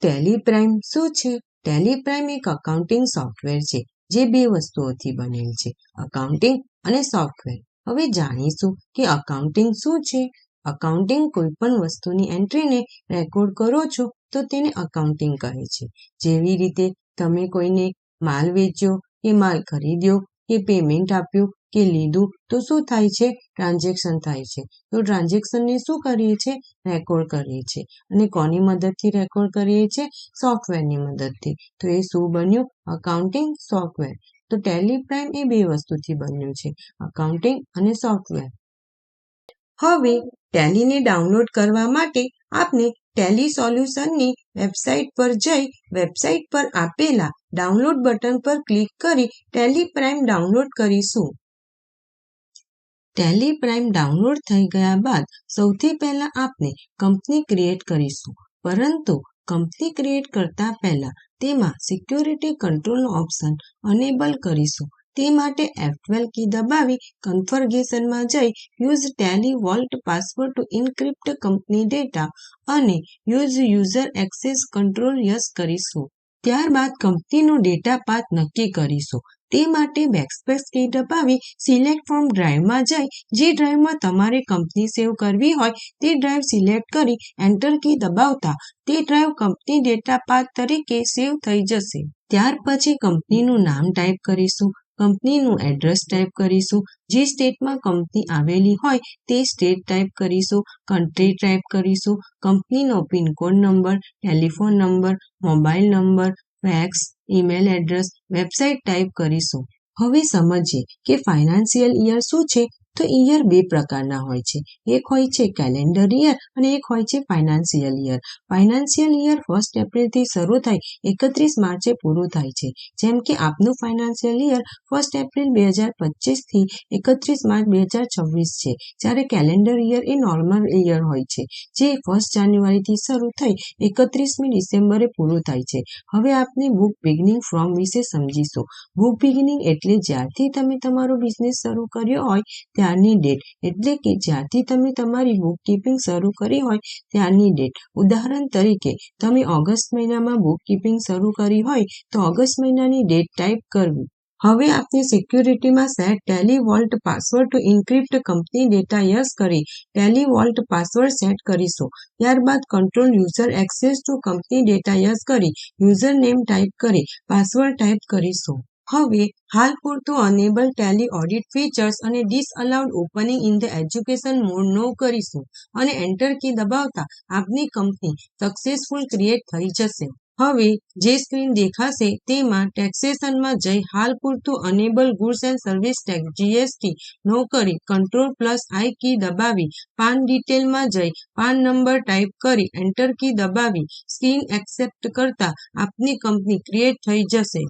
Tally prime શું છે? Tally prime એક અકાઉન્ટિંગ સોફ્ટવેર છે જે બે વસ્તુઓથી બનેલ છે, અકાઉન્ટિંગ અને સોફ્ટવેર. હવે જાણીશું કે અકાઉન્ટિંગ શું છે. અકાઉન્ટિંગ કોઈ પણ વસ્તુની એન્ટ્રીને રેકોર્ડ કરો છો તો તેને અકાઉન્ટિંગ કહે છે. જેવી રીતે તમે કોઈને માલ વેચ્યો કે માલ ખરીદ્યો કે પેમેન્ટ આપ્યું કે લીધું તો શું થાય છે? ટ્રાન્ઝેક્શન થાય છે. તો ટ્રાન્ઝેક્શનને શું કરીએ છીએ? રેકોર્ડ કરીએ છીએ. અને કોની મદદથી રેકોર્ડ કરીએ છીએ? સોફ્ટવેરની મદદથી. તો એ શું બન્યું? Accounting software. તો ટેલી પ્રાઇમ એ બે વસ્તુથી બન્યું છે, અકાઉન્ટિંગ અને સોફ્ટવેર. હવે ટેલીને ડાઉનલોડ કરવા માટે આપણે ટેલી સોલ્યુશનની વેબસાઇટ પર જઈ વેબસાઇટ પર આપેલા ડાઉનલોડ બટન પર ક્લિક કરી ટેલી પ્રાઇમ ડાઉનલોડ કરીશું. ટેલી પ્રાઇમ ડાઉનલોડ થઈ ગયા બાદ સૌથી પહેલા આપણે કંપની ક્રિએટ કરીશું. પરંતુ કંપની ક્રિએટ કરતા પહેલા તેમાં સિક્યોરિટી કંટ્રોલનો ઓપ્શન અનેબલ કરીશું. તે માટે F12 કી દબાવી કન્ફિગરેશનમાં જઈ use Tally vault password to encrypt company data અને use user access control yes કરીશું. ત્યારબાદ કંપનીનો ડેટા પાથ નક્કી કરીશું. તે માટે બેકસ્પેસ કી દબાવી સિલેક્ટ ફ્રોમ ડ્રાઈવમાં જઈ જે ડ્રાઈવમાં તમારે કંપની સેવ કરવી હોય તે ડ્રાઈવ સિલેક્ટ કરી એન્ટર કી દબાવતા તે ડ્રાઈવ કંપની ડેટા પાથ તરીકે સેવ થઈ જશે. ત્યાર પછી કંપનીનું નામ ટાઈપ કરીશું, કંપનીનું એડ્રેસ ટાઈપ કરીશું, જે સ્ટેટમાં કંપની આવેલી હોય તે સ્ટેટ ટાઈપ કરીશું, કન્ટ્રી ટાઈપ કરીશું, કંપનીનો pincode number, telephone number, mobile number, fax, email address, website type કરીશું. હવે સમજીએ કે ફાઇનાન્શિયલ યર શું છે. તો યર બે પ્રકારના હોય છે. એક હોય છે કેલેન્ડર યર અને એક હોય છે ફાઇનાન્શિયલ યર. ફાઇનાન્શિયલ યર 1 એપ્રિલથી શરૂ થઈ 31 માર્ચે પૂરું થાય છે. જેમ કે આપનું ફાઇનાન્શિયલ યર 1 એપ્રિલ 2025 થી 31 માર્ચ 2026 છે. જ્યારે કેલેન્ડર યર એ નોર્મલ યર હોય છે જે 1 જાન્યુઆરીથી શરૂ થઈ 31મી ડિસેમ્બરે પૂરું થાય છે. હવે આપણે બુક બિગિનિંગ ફ્રોમ વિશે સમજીશું. બુક બિગિનિંગ એટલે જ્યારથી તમે તમારો બિઝનેસ શરૂ કર્યો હોય ત્યારની ડેટ, એટલે કે જ્યારથી તમે તમારી બુક કીપિંગ શરૂ કરી હોય ત્યારની ડેટ. ઉદાહરણ તરીકે તમે ઓગસ્ટ મહિનામાં બુક કીપિંગ શરૂ કરી હોય તો ઓગસ્ટ મહિનાની ડેટ ટાઈપ કરવી. હવે આપણે સિક્યુરિટીમાં set Tally vault password to encrypt company data yes કરી ટેલી વોલ્ટ પાસવર્ડ સેટ કરીશું. ત્યારબાદ control user access to company data yes કરી યુઝર નેમ ટાઈપ કરી પાસવર્ડ ટાઈપ કરીશું. હવે હાલ પૂરતું અનેબલ ટેલી ઓડિટ ફીચર્સ અને disallowed opening in the education mode no કરીશું અને એન્ટર કી દબાવતા આપની કંપની સક્સેસફુલ ક્રિએટ થઈ જશે. હવે જે સ્ક્રીન દેખાશે તેમાં ટેક્સેશનમાં જઈ હાલ પૂરતું enable goods and service tax GST નો કરી કંટ્રોલ+I કી દબાવી પાન ડિટેલમાં જઈ પાન નંબર ટાઈપ કરી એન્ટર કી દબાવી સ્ક્રીન એક્સેપ્ટ કરતા આપની કંપની ક્રિએટ થઈ જશે.